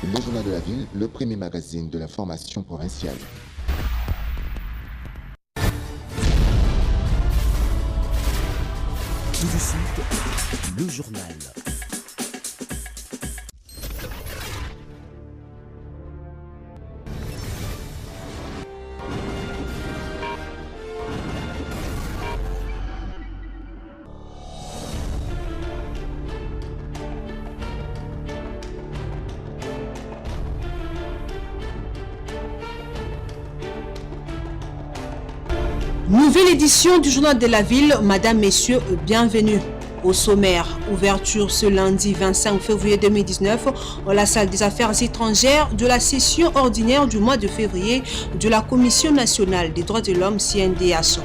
Le Journal de la Ville, le premier magazine de l'information provinciale. Tout de suite, le journal. Nouvelle édition du Journal de la Ville, Madame, Messieurs, bienvenue. Au sommaire, ouverture ce lundi 25 février 2019 à la salle des affaires étrangères de la session ordinaire du mois de février de la Commission nationale des droits de l'homme CNDH.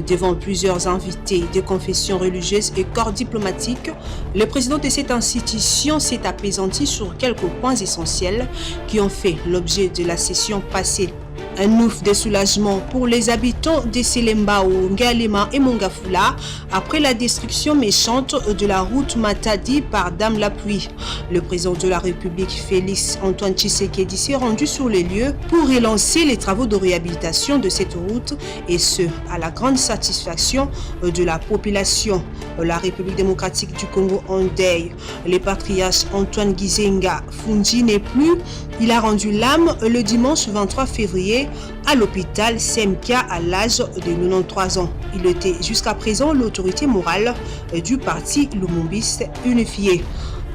Devant plusieurs invités de confessions religieuses et corps diplomatiques, le président de cette institution s'est apaisanti sur quelques points essentiels qui ont fait l'objet de la session passée. Un ouf de soulagement pour les habitants de Selembao, Ngalema et Mongafula après la destruction méchante de la route Matadi par Dame la Pluie. Le président de la République, Félix Antoine Tshisekedi, s'est rendu sur les lieux pour relancer les travaux de réhabilitation de cette route et ce, à la grande satisfaction de la population. La République démocratique du Congo en deuil. Le patriarche Antoine Gizenga Fundi n'est plus. Il a rendu l'âme le dimanche 23 février à l'hôpital CMK à l'âge de 93 ans. Il était jusqu'à présent l'autorité morale du parti Lumumbiste unifié.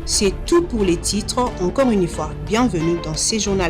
C'est tout pour les titres. Encore une fois, bienvenue dans ces journaux.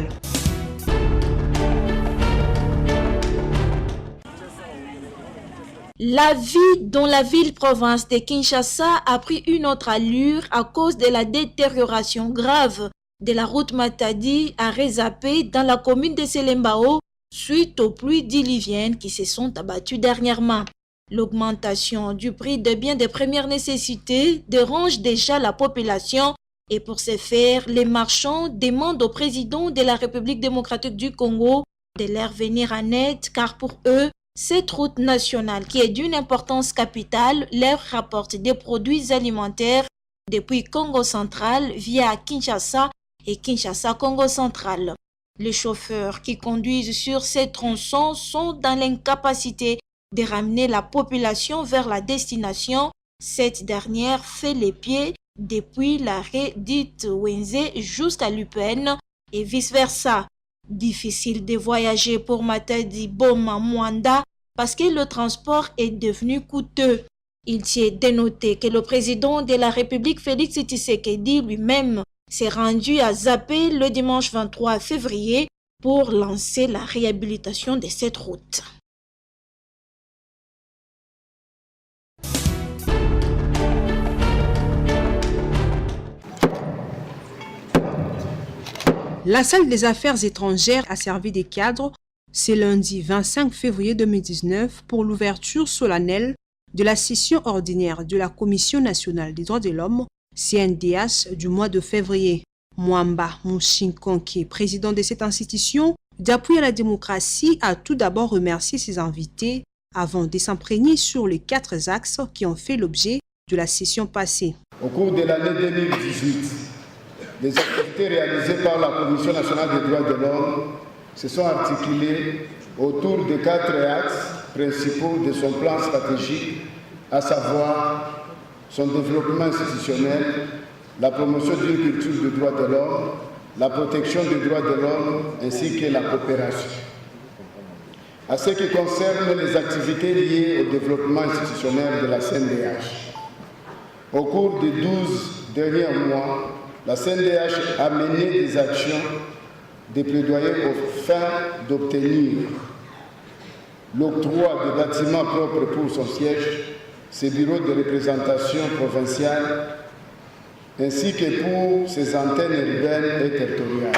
La vie dans la ville-province de Kinshasa a pris une autre allure à cause de la détérioration grave de la route Matadi à Rezapé dans la commune de Selembao suite aux pluies diluviennes qui se sont abattues dernièrement. L'augmentation du prix des biens de première nécessité dérange déjà la population et pour ce faire, les marchands demandent au président de la République démocratique du Congo de leur venir en aide car pour eux, cette route nationale qui est d'une importance capitale leur rapporte des produits alimentaires depuis Congo central via Kinshasa et Kinshasa Congo central. Les chauffeurs qui conduisent sur ces tronçons sont dans l'incapacité de ramener la population vers la destination. Cette dernière fait les pieds depuis l'arrêt dite Wenze jusqu'à Lupin et vice-versa. Difficile de voyager pour Matadi, Boma, Mwanda parce que le transport est devenu coûteux. Il tient de noter que le président de la République Félix Tshisekedi lui-même s'est rendu à Zapé le dimanche 23 février pour lancer la réhabilitation de cette route. La salle des affaires étrangères a servi de cadre ce lundi 25 février 2019 pour l'ouverture solennelle de la session ordinaire de la Commission nationale des droits de l'homme CNDH du mois de février. Mwamba Mushinkonki, président de cette institution d'appui à la démocratie, a tout d'abord remercié ses invités avant de s'imprégner sur les 4 axes qui ont fait l'objet de la session passée. Au cours de l'année 2018, les activités réalisées par la Commission nationale des droits de l'homme se sont articulées autour de 4 axes principaux de son plan stratégique, à savoir son développement institutionnel, la promotion d'une culture de droits de l'homme, la protection des droits de l'homme ainsi que la coopération. À ce qui concerne les activités liées au développement institutionnel de la CNDH, au cours des 12 derniers mois, la CNDH a mené des actions de plaidoyer aux fins d'obtenir l'octroi de bâtiments propres pour son siège, ses bureaux de représentation provinciale, ainsi que pour ses antennes urbaines et territoriales.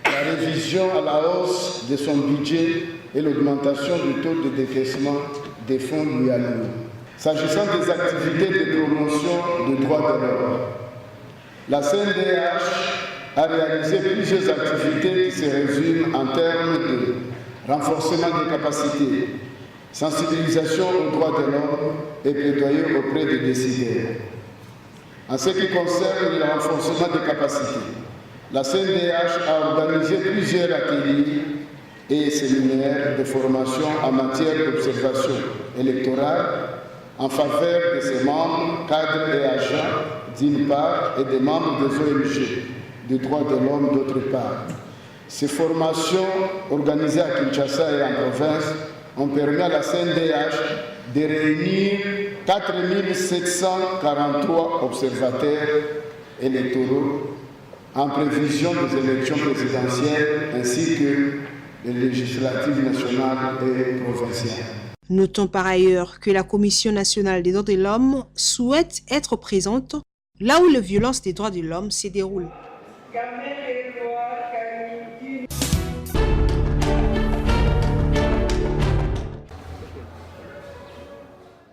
La révision à la hausse de son budget et l'augmentation du taux de décaissement des fonds lui alloués. S'agissant des activités de promotion des droits de l'homme, la CNDH a réalisé plusieurs activités qui se résument en termes de renforcement des capacités, sensibilisation aux droits de l'homme et plaidoyer auprès des décideurs. En ce qui concerne le renforcement des capacités, La CNDH a organisé plusieurs ateliers et séminaires de formation en matière d'observation électorale en faveur de ses membres, cadres et agents d'une part et des membres des ONG des droits de l'homme d'autre part. Ces formations organisées à Kinshasa et en province ont permis à la CNDH de réunir 4743 observateurs électoraux en prévision des élections présidentielles ainsi que les législatives nationales et provinciales. Notons par ailleurs que la Commission nationale des droits de l'homme souhaite être présente là où les violences des droits de l'homme se déroulent.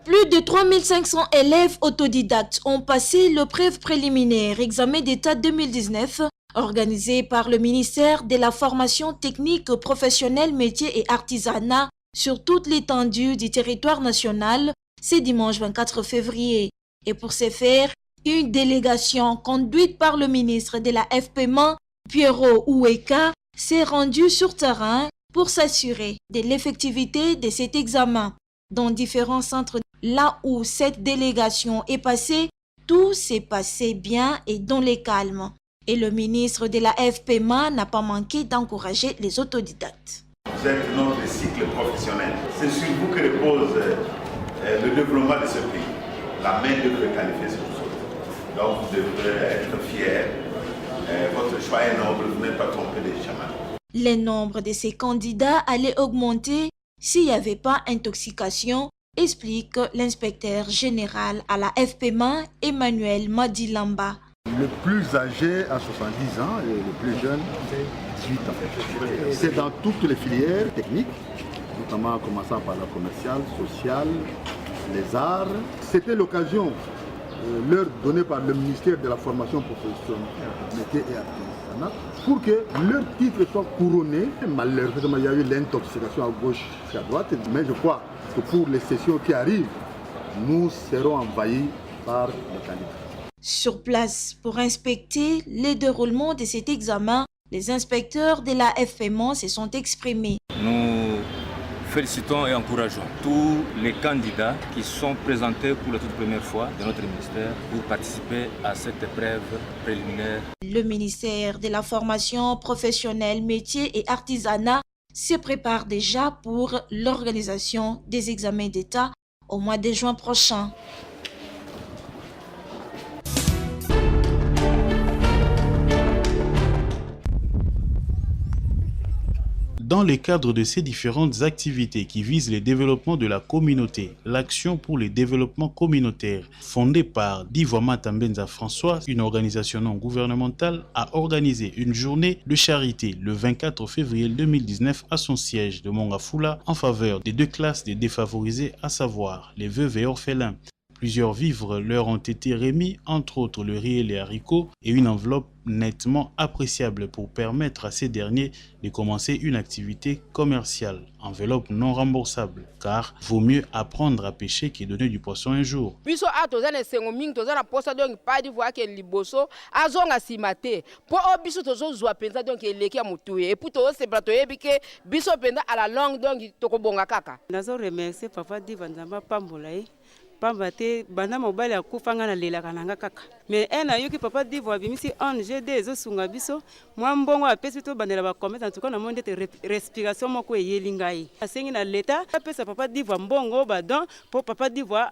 Plus de 3500 élèves autodidactes ont passé l'épreuve préliminaire examen d'État 2019 organisé par le ministère de la formation technique professionnelle, métiers et artisanat sur toute l'étendue du territoire national ce dimanche 24 février. Et pour ce faire, une délégation conduite par le ministre de la FPMA, Pierrot Oueka, s'est rendue sur terrain pour s'assurer de l'effectivité de cet examen. Dans différents centres, là où cette délégation est passée, tout s'est passé bien et dans le calme. Et le ministre de la FPMA n'a pas manqué d'encourager les autodidactes. Vous êtes notre cycle professionnel. C'est sur vous que repose le développement de ce pays. La main-d'œuvre qualifiée sur vous. Donc vous devrez être fiers. Votre choix est noble, vous n'êtes pas trompé des chamans. Le nombre de ces candidats allait augmenter s'il n'y avait pas intoxication, explique l'inspecteur général à la FPMA, Emmanuel Madilamba. Le plus âgé a 70 ans et le plus jeune 18 ans. C'est dans toutes les filières techniques, notamment en commençant par la commerciale, sociale, les arts. C'était l'occasion leur donnée par le ministère de la formation professionnelle, métiers et artisanat, pour que leur titre soit couronné. Malheureusement, il y a eu l'intoxication à gauche et à droite, mais je crois que pour les sessions qui arrivent, nous serons envahis par le candidat. Sur place, pour inspecter le déroulement de cet examen, les inspecteurs de la FPMA se sont exprimés. Nous félicitons et encourageons tous les candidats qui sont présentés pour la toute première fois dans notre ministère pour participer à cette épreuve préliminaire. Le ministère de la formation professionnelle, métiers et artisanat se prépare déjà pour l'organisation des examens d'État au mois de juin prochain. Dans le cadre de ces différentes activités qui visent le développement de la communauté, l'Action pour le développement communautaire, fondée par Divwama Tambenza François, une organisation non gouvernementale, a organisé une journée de charité le 24 février 2019 à son siège de Mongafula en faveur des deux classes des défavorisés, à savoir les veuves et orphelins. Plusieurs vivres leur ont été remis, entre autres le riz et les haricots, et une enveloppe nettement appréciable pour permettre à ces derniers de commencer une activité commerciale. Enveloppe non remboursable, car vaut mieux apprendre à pêcher que donner du poisson un jour. Pambate bana mobali akufanga na lela kananga kaka mais ena yoki papa Divwa bimisi ONG ezo sunga biso mwa mbongo apesi to bandela ba commettre en tout cas na monde de respiration moko eyeli ngai asengi na leta apesa papa Divwa mbongo badon pour papa Divwa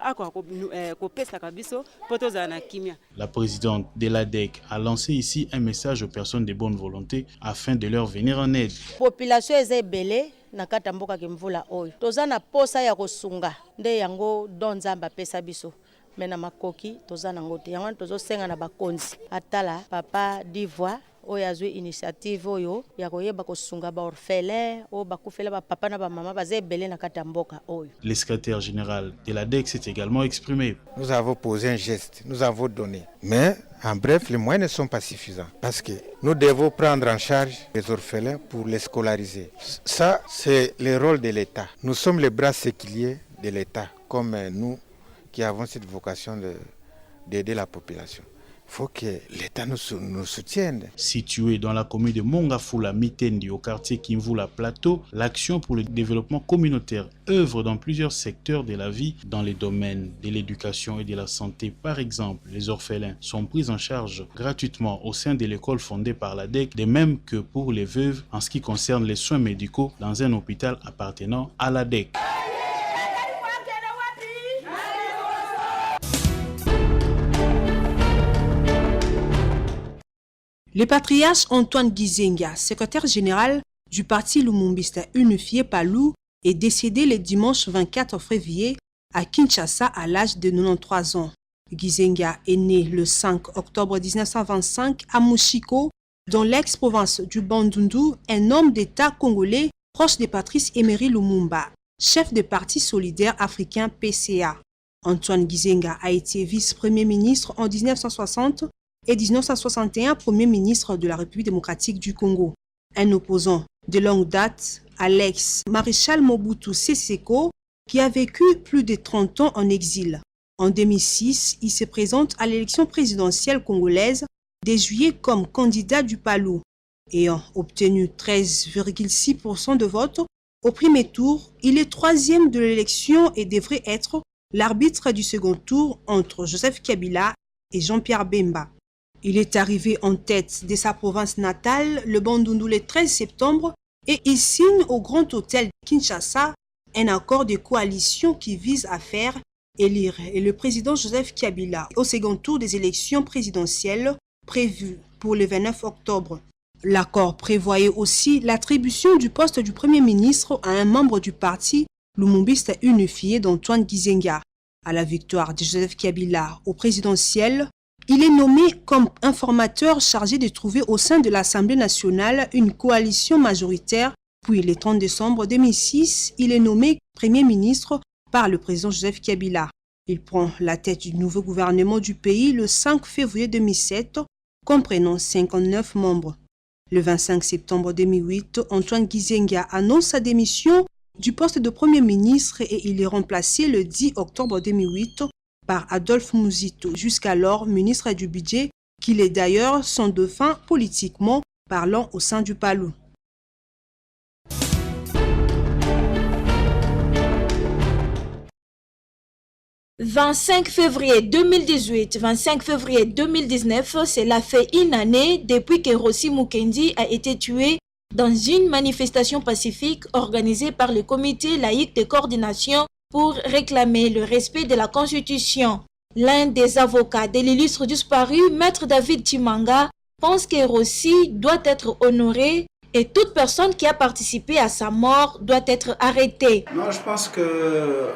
ko pesa kabiso poto za na kimia. La présidente de l'ADEC a lancé ici un message aux personnes de bonne volonté afin de leur venir en aide. Population ezebele na kata mboka ke mvula oyo toza na posa ya kosunga nde yango don nzamba pesa biso mena makoki toza nango te yango tozo senga na bakonzi atala papa Divwa oyo azwi initiative oyo ya koyeba kosunga ba orphelin o bakufela ba papa na ba mama bazebele na kata mboka oyo. Le secrétaire général de l'ADEC s'est également exprimé. Nous avons posé un geste, nous avons donné, mais en bref, les moyens ne sont pas suffisants parce que nous devons prendre en charge les orphelins pour les scolariser. Ça, c'est le rôle de l'État. Nous sommes les bras séculiers de l'État, comme nous qui avons cette vocation d'aider la population. Il faut que l'État nous soutienne. Située dans la commune de Mongafula Mitendi au quartier Kimvula Plateau, l'action pour le développement communautaire œuvre dans plusieurs secteurs de la vie, dans les domaines de l'éducation et de la santé. Par exemple, les orphelins sont pris en charge gratuitement au sein de l'école fondée par l'ADEC, de même que pour les veuves en ce qui concerne les soins médicaux dans un hôpital appartenant à l'ADEC. Le patriarche Antoine Gizenga, secrétaire général du parti lumumbista unifié Palou, est décédé le dimanche 24 février à Kinshasa à l'âge de 93 ans. Gizenga est né le 5 octobre 1925 à Mushiko, dans l'ex-province du Bandundu, un homme d'État congolais proche de Patrice Emery Lumumba, chef du Parti solidaire africain PCA. Antoine Gizenga a été vice-premier ministre en 1960 et 1961 premier ministre de la République démocratique du Congo. Un opposant de longue date, Alex Maréchal Mobutu Sese Seko, qui a vécu plus de 30 ans en exil. En 2006, il se présente à l'élection présidentielle congolaise de juillet comme candidat du Palou. Ayant obtenu 13,6% de votes au premier tour, il est troisième de l'élection et devrait être l'arbitre du second tour entre Joseph Kabila et Jean-Pierre Bemba. Il est arrivé en tête de sa province natale, le Bandundu, le 13 septembre, et il signe au Grand Hôtel de Kinshasa un accord de coalition qui vise à faire élire le président Joseph Kabila au second tour des élections présidentielles prévues pour le 29 octobre. L'accord prévoyait aussi l'attribution du poste du Premier ministre à un membre du parti lumumbista unifié d'Antoine Gizenga. À la victoire de Joseph Kabila au présidentiel, il est nommé comme informateur chargé de trouver au sein de l'Assemblée nationale une coalition majoritaire. Puis, le 30 décembre 2006, il est nommé Premier ministre par le président Joseph Kabila. Il prend la tête du nouveau gouvernement du pays le 5 février 2007, comprenant 59 membres. Le 25 septembre 2008, Antoine Gizenga annonce sa démission du poste de Premier ministre et il est remplacé le 10 octobre 2008 par Adolphe Muzito, jusqu'alors ministre du Budget, qu'il est d'ailleurs son dauphin politiquement parlant au sein du Palou. « 25 février 2018, 25 février 2019, cela fait une année depuis que Rossi Mukendi a été tué dans une manifestation pacifique organisée par le comité laïque de coordination pour réclamer le respect de la Constitution. L'un des avocats de l'illustre disparu, Maître David Chimanga, pense que Rossi doit être honoré et toute personne qui a participé à sa mort doit être arrêtée. Non, je pense que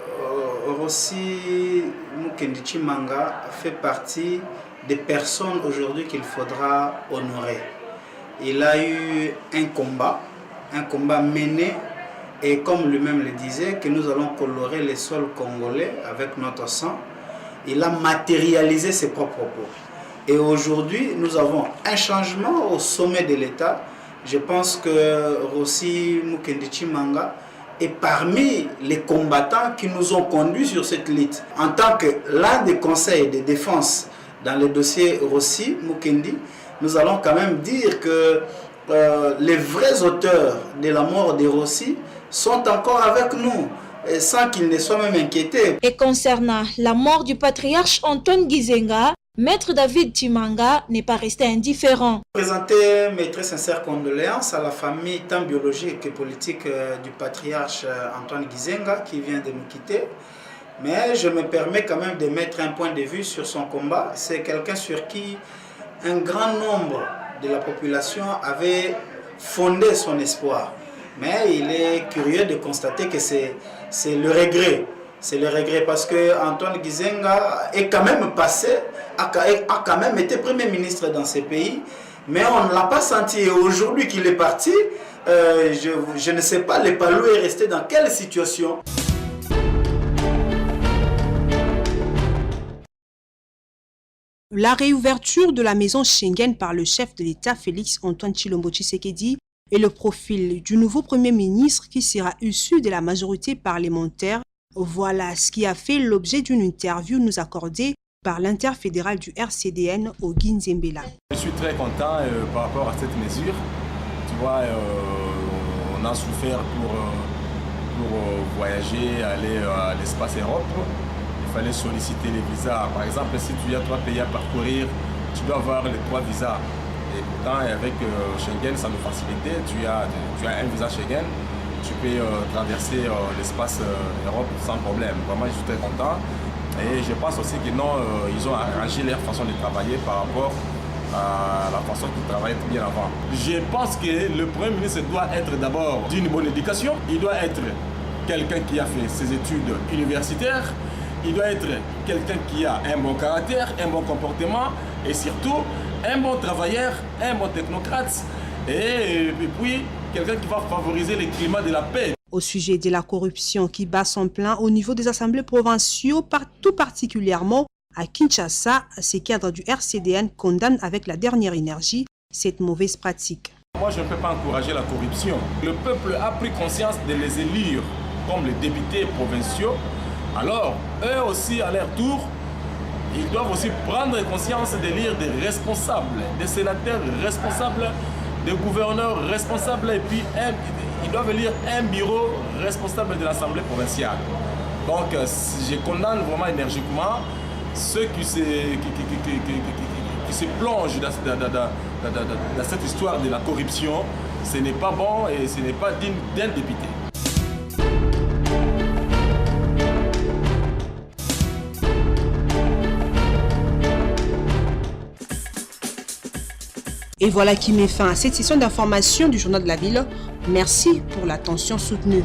Rossi Mukendi Chimanga fait partie des personnes aujourd'hui qu'il faudra honorer. Il a eu un combat mené, et comme lui-même le disait, que nous allons colorer les sols congolais avec notre sang. Il a matérialisé ses propres propos. Et aujourd'hui, nous avons un changement au sommet de l'État. Je pense que Rossi Mukendi Chimanga est parmi les combattants qui nous ont conduits sur cette lutte. En tant que l'un des conseils de défense dans le dossier Rossi Mukendi, nous allons quand même dire que les vrais auteurs de la mort de Rossi sont encore avec nous, sans qu'ils ne soient même inquiétés. Et concernant la mort du patriarche Antoine Gizenga, Maître David Chimanga n'est pas resté indifférent. Présenter mes très sincères condoléances à la famille tant biologique que politique du patriarche Antoine Gizenga qui vient de nous quitter. Mais je me permets quand même de mettre un point de vue sur son combat. C'est quelqu'un sur qui un grand nombre de la population avait fondé son espoir. Mais il est curieux de constater que c'est le regret. C'est le regret parce que Antoine Gizenga est quand même passé, a quand même été Premier ministre dans ce pays, mais on ne l'a pas senti. Et aujourd'hui qu'il est parti, je ne sais pas, le Palou est resté dans quelle situation. La réouverture de la maison Schengen par le chef de l'État Félix Antoine Tshilombo Tshisekedi et le profil du nouveau Premier ministre qui sera issu de la majorité parlementaire, voilà ce qui a fait l'objet d'une interview nous accordée par l'interfédéral du RCDN au Guinzembela. Je suis très content par rapport à cette mesure. Tu vois, on a souffert pour voyager, aller à l'espace Europe. Il fallait solliciter les visas. Par exemple, si tu as 3 pays à parcourir, tu dois avoir les 3 visas. Et pourtant, avec Schengen, ça nous facilitait. Tu as un visa Schengen, tu peux traverser l'espace Europe sans problème. Vraiment, je suis très content. Et je pense aussi que non, ils ont arrangé leur façon de travailler par rapport à la façon qu'ils travaillaient bien avant. Je pense que le Premier ministre doit être d'abord d'une bonne éducation. Il doit être quelqu'un qui a fait ses études universitaires. Il doit être quelqu'un qui a un bon caractère, un bon comportement et surtout un bon travailleur, un bon technocrate et puis quelqu'un qui va favoriser le climat de la paix. Au sujet de la corruption qui bat son plein au niveau des assemblées provinciaux, tout particulièrement à Kinshasa, ces cadres du RCDN condamnent avec la dernière énergie cette mauvaise pratique. Moi, je ne peux pas encourager la corruption. Le peuple a pris conscience de les élire comme les députés provinciaux. Alors, eux aussi, à leur tour, ils doivent aussi prendre conscience d'élire des responsables, des sénateurs responsables, des gouverneurs responsables, et puis ils doivent élire un bureau responsable de l'Assemblée provinciale. Donc, je condamne vraiment énergiquement ceux qui se plongent dans cette histoire de la corruption. Ce n'est pas bon et ce n'est pas digne d'un député. Et voilà qui met fin à cette session d'information du Journal de la Ville. Merci pour l'attention soutenue.